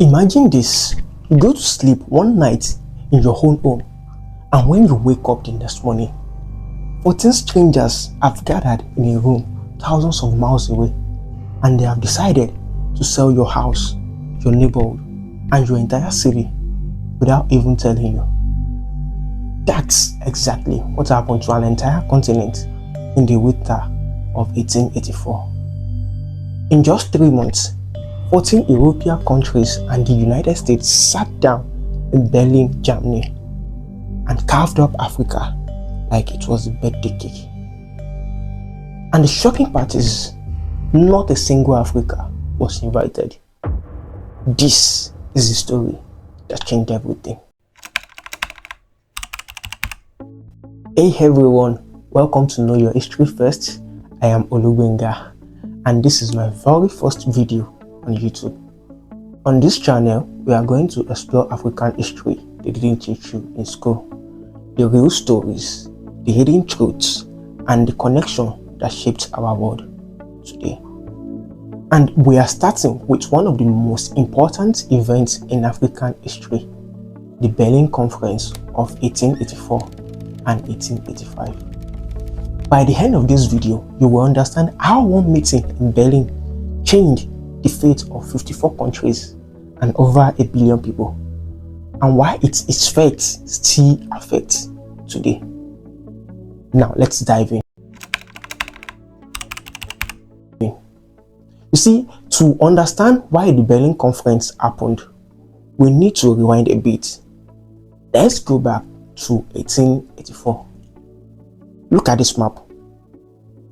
Imagine this: you go to sleep one night in your own home, and when you wake up the next morning, 14 strangers have gathered in a room thousands of miles away, and they have decided to sell your house, your neighborhood, and your entire city without even telling you. That's exactly what happened to an entire continent in the winter of 1884. In just 3 months, 14 European countries and the United States sat down in Berlin, Germany, and carved up Africa like it was a birthday cake. And the shocking part is, not a single Africa was invited. This is the story that changed everything. Hey everyone, welcome to Know Your History First. I am Olugbenga, and this is my very first video on YouTube. On this channel, we are going to explore African history they didn't teach you in school, the real stories, the hidden truths, and the connection that shaped our world today. And we are starting with one of the most important events in African history, the Berlin Conference of 1884 and 1885. By the end of this video, you will understand how one meeting in Berlin changed the fate of 54 countries and over 1 billion people, and why its fate still affects today. Now let's dive in. You see, to understand why the Berlin Conference happened, we need to rewind a bit. Let's go back to 1884. Look at this map.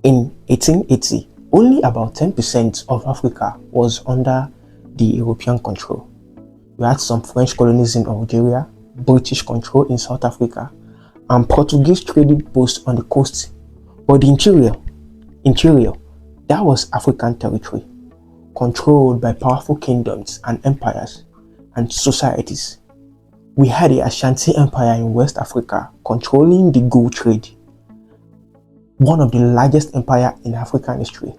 In 1880, only about 10% of Africa was under the European control. We had some French colonies in Algeria, British control in South Africa, and Portuguese trading posts on the coast. But the interior, that was African territory, controlled by powerful kingdoms and empires and societies. We had the Ashanti Empire in West Africa controlling the gold trade, one of the largest empires in African history,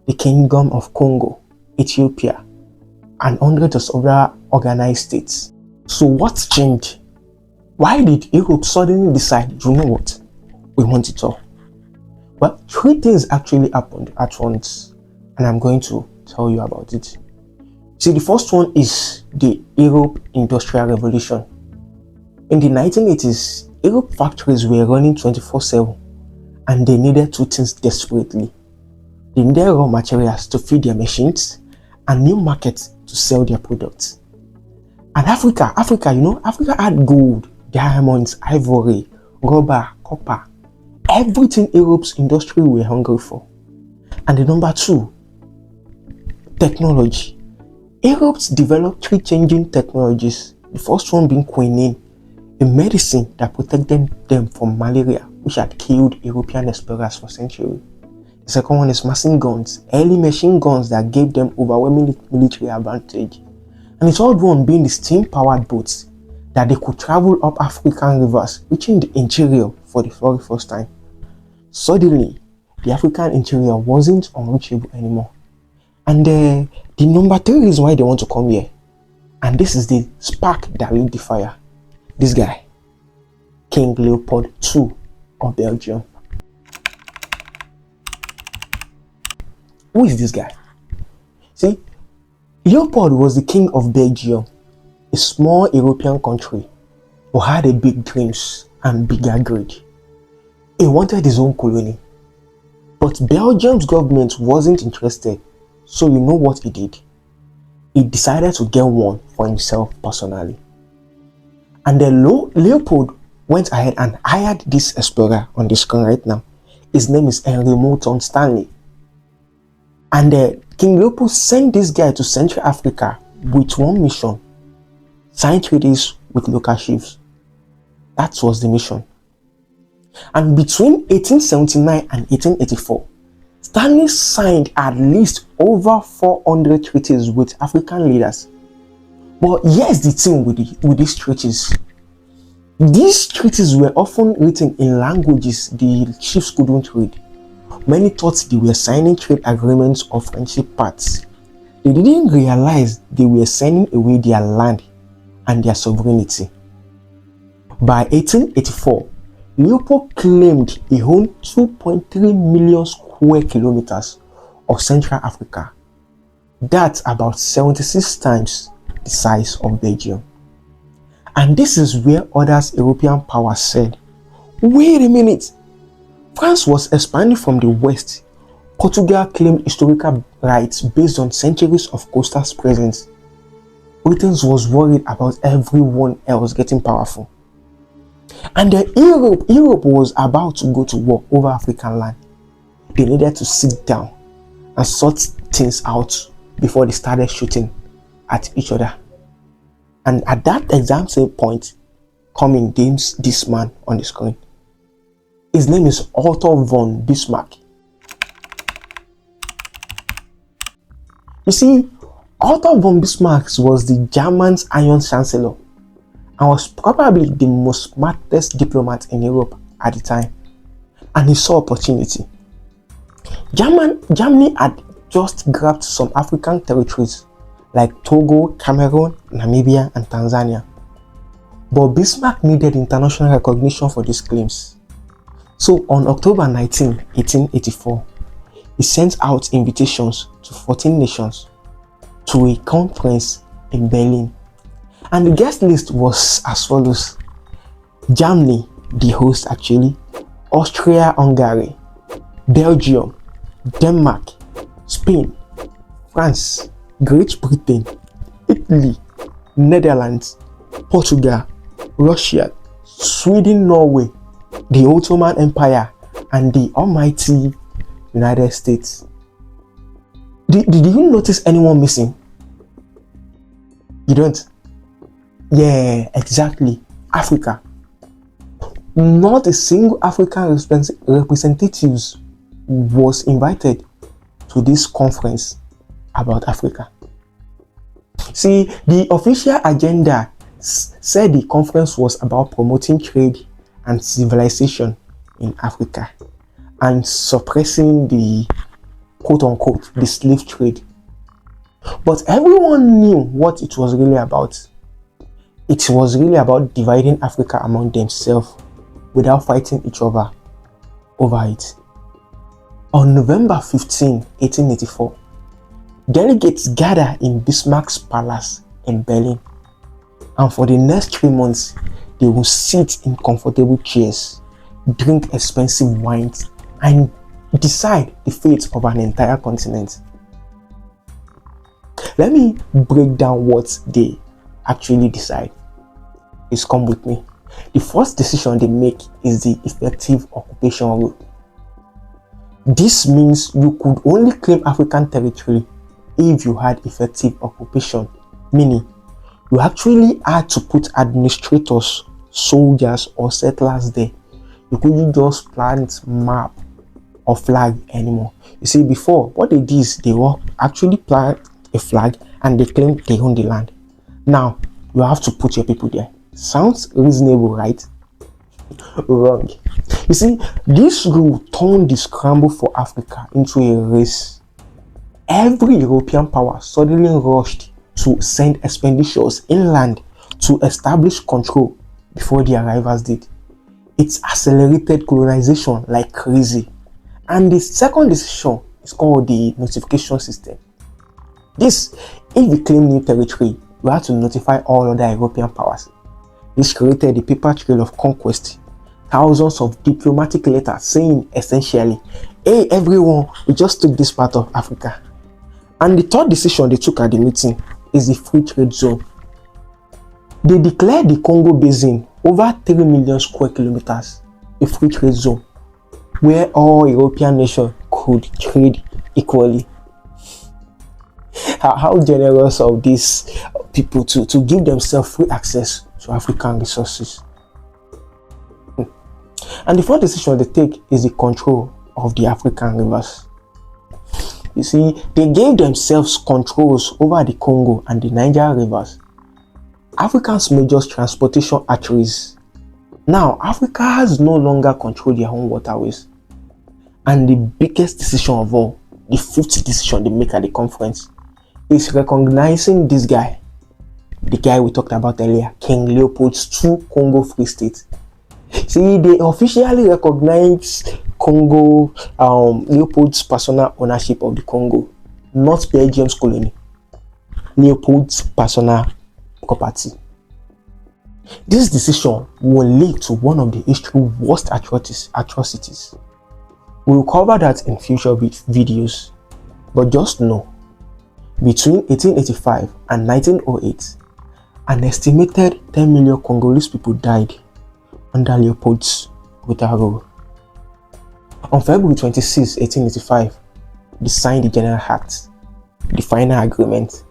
the Kingdom of Congo, Ethiopia, and hundreds of other organized states. So what changed? Why did Europe suddenly decide, you know what, we want it all? Well, 3 things actually happened at once, and I'm going to tell you about it. See, the first one is the Europe Industrial Revolution. In the 1980s, Europe factories were running 24/7, and they needed 2 things desperately. They needed raw materials to feed their machines and new markets to sell their products. And Africa had gold, diamonds, ivory, rubber, copper, everything Europe's industry were hungry for. And the number 2, technology. Europe developed 3 changing technologies. The first one being quinine, a medicine that protected them from malaria, which had killed European explorers for centuries. The second one is machine guns, early machine guns that gave them overwhelming military advantage. And the third one being the steam-powered boats that they could travel up African rivers, reaching the interior for the very first time. Suddenly, the African interior wasn't unreachable anymore. And the number 3 reason why they want to come here, and this is the spark that lit the fire. This guy, King Leopold II of Belgium. Who is this guy? See, Leopold was the king of Belgium, a small European country who had a big dreams and bigger greed. He wanted his own colony, but Belgium's government wasn't interested, so you know what he did? He decided to get one for himself personally. And then Leopold went ahead and hired this explorer on the screen right now. His name is Henry Morton Stanley. And King Leopold sent this guy to Central Africa with one mission: sign treaties with local chiefs. That was the mission. And between 1879 and 1884, Stanley signed at least over 400 treaties with African leaders. But here's the thing with these treaties. These treaties were often written in languages the chiefs couldn't read. Many thought they were signing trade agreements or friendship pacts. They didn't realize they were sending away their land and their sovereignty. By 1884, Leopold claimed he owned 2.3 million square kilometers of Central Africa. That's about 76 times the size of Belgium. And this is where other European powers said, wait a minute, France was expanding from the west. Portugal claimed historical rights based on centuries of coastal presence. Britain was worried about everyone else getting powerful. And then Europe was about to go to war over African land. They needed to sit down and sort things out before they started shooting at each other. And at that exact same point, coming this man on the screen. His name is Otto von Bismarck. You see, Otto von Bismarck was the German's Iron Chancellor and was probably the most smartest diplomat in Europe at the time. And he saw opportunity. Germany had just grabbed some African territories like Togo, Cameroon, Namibia, and Tanzania. But Bismarck needed international recognition for these claims. So on October 19, 1884, he sent out invitations to 14 nations to a conference in Berlin. And the guest list was as follows: Germany, the host actually, Austria-Hungary, Belgium, Denmark, Spain, France, Great Britain, Italy, Netherlands, Portugal, Russia, Sweden, Norway, the Ottoman Empire, and the almighty United States. Did you notice anyone missing? You don't? Yeah, exactly. Africa. Not a single African representative was invited to this conference about Africa. See, the official agenda said the conference was about promoting trade and civilization in Africa and suppressing the quote-unquote the slave trade. But everyone knew what it was really about. It was really about dividing Africa among themselves without fighting each other over it. On November 15, 1884, delegates gathered in Bismarck's palace in Berlin, and for the next 3 months, they will sit in comfortable chairs, drink expensive wines, and decide the fate of an entire continent. Let me break down what they actually decide. Please come with me. The first decision they make is the effective occupation rule. This means you could only claim African territory if you had effective occupation, meaning you actually had to put administrators, soldiers, or settlers there. You couldn't just plant map or flag anymore. You see, before, what they did is they will actually plant a flag and they claim they own the land. Now you have to put your people there. Sounds reasonable, right? Wrong. You see, this rule turned the scramble for Africa into a race. Every European power suddenly rushed to send expeditions inland to establish control before the arrivals did. It accelerated colonization like crazy. And the second decision is called the notification system. This, if you claim new territory, you have to notify all other European powers. This created the paper trail of conquest. Thousands of diplomatic letters saying essentially, hey everyone, we just took this part of Africa. And the third decision they took at the meeting is the free trade zone. They declared the Congo Basin, over 3 million square kilometers, a free trade zone where all European nations could trade equally. How generous of these people to give themselves free access to African resources. And the fourth decision they take is the control of the African rivers. You see, they gave themselves controls over the Congo and the Niger rivers, Africa's major transportation arteries. Now, Africa has no longer controlled their own waterways. And the biggest decision of all, the fifth decision they make at the conference, is recognizing this guy, the guy we talked about earlier, King Leopold's two Congo Free States. See, they officially recognize Congo, Leopold's personal ownership of the Congo, not Belgium's colony. Leopold's personal property. This decision will lead to one of the history's worst atrocities. We will cover that in future videos, but just know, between 1885 and 1908, an estimated 10 million Congolese people died under Leopold's brutal rule. On February 26, 1885, they signed the General Act, the final agreement,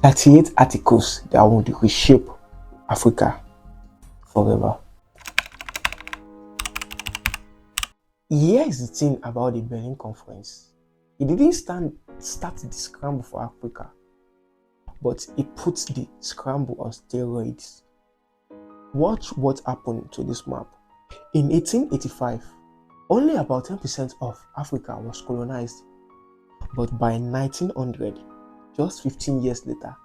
38 articles that would reshape Africa forever. Here is the thing about the Berlin Conference. It didn't start the scramble for Africa, but it puts the scramble on steroids. Watch what happened to this map. In 1885, only about 10% of Africa was colonized, but by 1900, just 15 years later,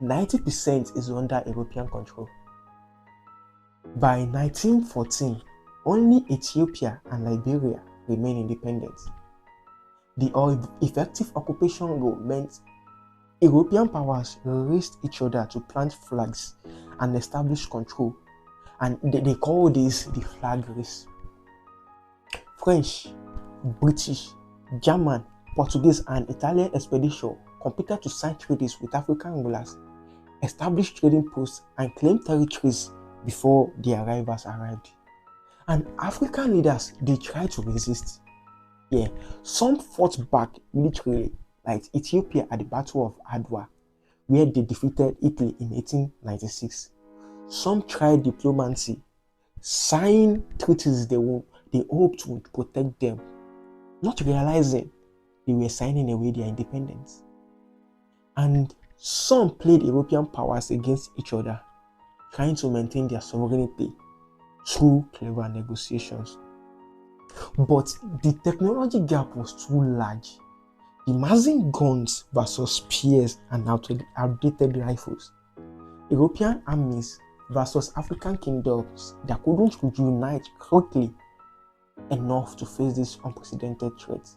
90% is under European control. By 1914, only Ethiopia and Liberia remain independent. The effective occupation rule meant European powers raced each other to plant flags and establish control, and they call this the flag race. French, British, German, Portuguese and Italian expeditions competed to sign treaties with African rulers, establish trading posts and claim territories before the arrivals arrived. And African leaders, they tried to resist. Some fought back militarily, like Ethiopia at the Battle of Adwa, where they defeated Italy in 1896. Some tried diplomacy, signed treaties they hoped would protect them, not realizing they were signing away their independence. And some played European powers against each other, trying to maintain their sovereignty through clever negotiations. But the technology gap was too large. Imagine guns versus spears and outdated rifles. European armies versus African kingdoms that couldn't unite quickly enough to face this unprecedented threat.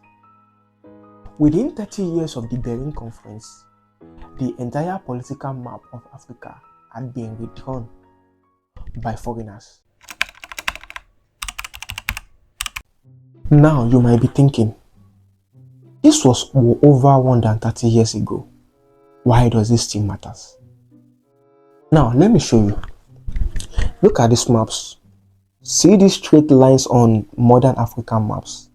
Within 30 years of the Berlin Conference, the entire political map of Africa had been redrawn by foreigners. Now you might be thinking, this was over 130 years ago. Why does this still matter? Now let me show you. Look at these maps. See these straight lines on modern African maps.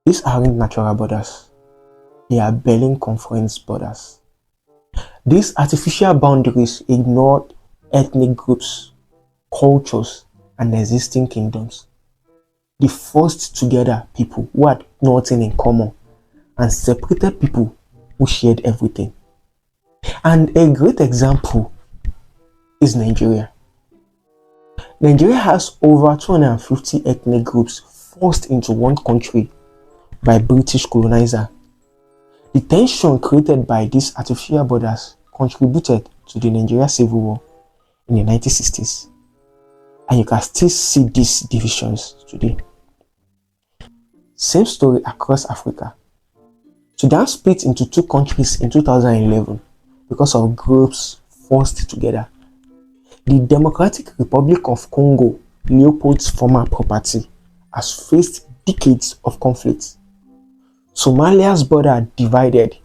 These aren't natural borders. They are Berlin Conference borders. These artificial boundaries ignore ethnic groups, cultures, and existing kingdoms. They forced together people who had nothing in common and separated people who shared everything. And a great example is Nigeria. Nigeria has over 250 ethnic groups forced into one country by British colonizer. The tension created by these artificial borders contributed to the Nigeria Civil War in the 1960s. And you can still see these divisions today. Same story across Africa. Sudan split into two countries in 2011 because of groups forced together. The Democratic Republic of Congo, Leopold's former property, has faced decades of conflict. Somalia's border divided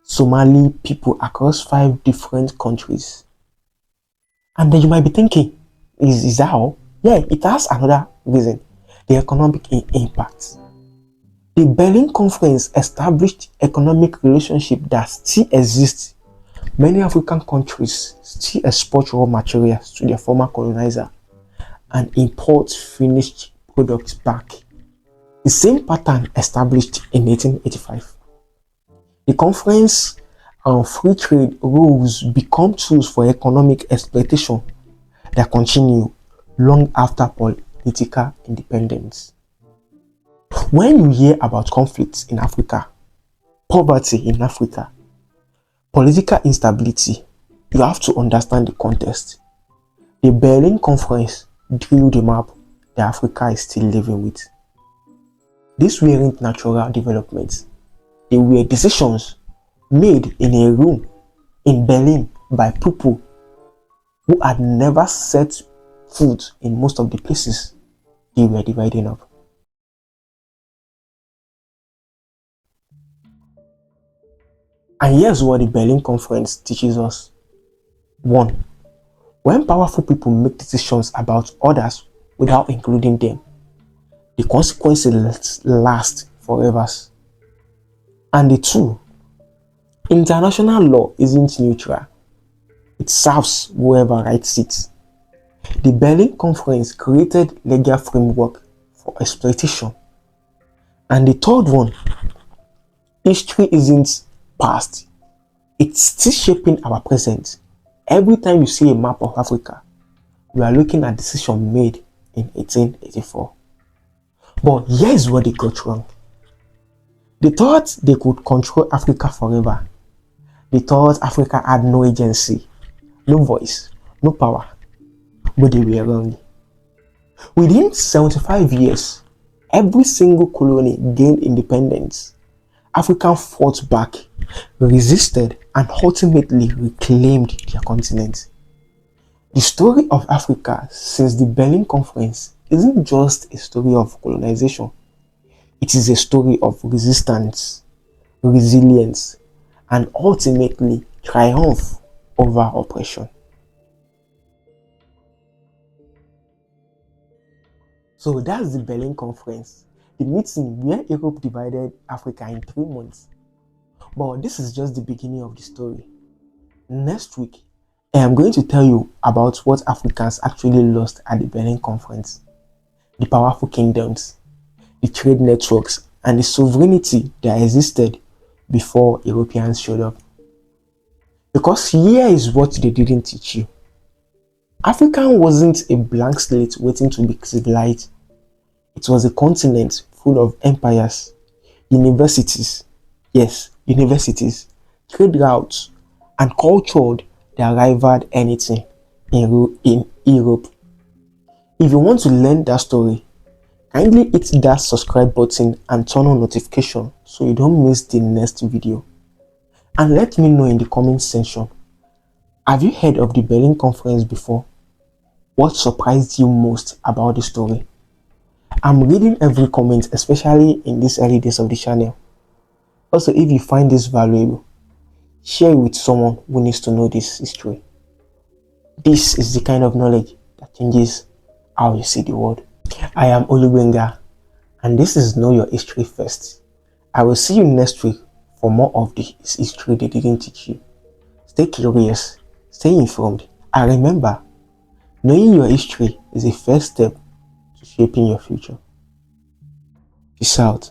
Somali people across 5 different countries. And then you might be thinking, is that all? Yeah, it has another reason, the economic impact. The Berlin Conference established economic relationships that still exist. Many African countries still export raw materials to their former colonizer and import finished products back. The same pattern established in 1885. The conference and free trade rules become tools for economic exploitation that continue long after political independence. When you hear about conflicts in Africa, poverty in Africa, Political instability. You have to understand the context. The Berlin Conference drew the map that Africa is still living with. These weren't natural developments. They were decisions made in a room in Berlin by people who had never set foot in most of the places they were dividing up. And here's what the Berlin Conference teaches us. 1. When powerful people make decisions about others without including them, the consequences last forever. And 2. International law isn't neutral. It serves whoever writes it. The Berlin Conference created legal framework for exploitation. And the third one, history isn't past. It's still shaping our present. Every time you see a map of Africa, we are looking at decisions made in 1884. But here's what they got wrong. They thought they could control Africa forever. They thought Africa had no agency, no voice, no power. But they were wrong. Within 75 years, every single colony gained independence. Africa fought back, resisted, and ultimately reclaimed their continent. The story of Africa since the Berlin Conference isn't just a story of colonization. It is a story of resistance, resilience, and ultimately triumph over oppression. So that's the Berlin Conference, the meeting where Europe divided Africa in 3 months. But this is just the beginning of the story. Next week, I am going to tell you about what Africans actually lost at the Berlin Conference. The powerful kingdoms, the trade networks, and the sovereignty that existed before Europeans showed up. Because here is what they didn't teach you. Africa wasn't a blank slate waiting to be civilized. It was a continent full of empires, universities, trade routes, and culture that rivaled anything in Europe. If you want to learn that story, kindly hit that subscribe button and turn on notification so you don't miss the next video. And let me know in the comment section, have you heard of the Berlin Conference before? What surprised you most about the story? I'm reading every comment, especially in these early days of the channel. Also, if you find this valuable, share it with someone who needs to know this history. This is the kind of knowledge that changes how you see the world. I am Olubenga, and this is Know Your History First. I will see you next week for more of the history they didn't teach you. Stay curious, stay informed, and remember, knowing your history is the first step to shaping your future. Peace out.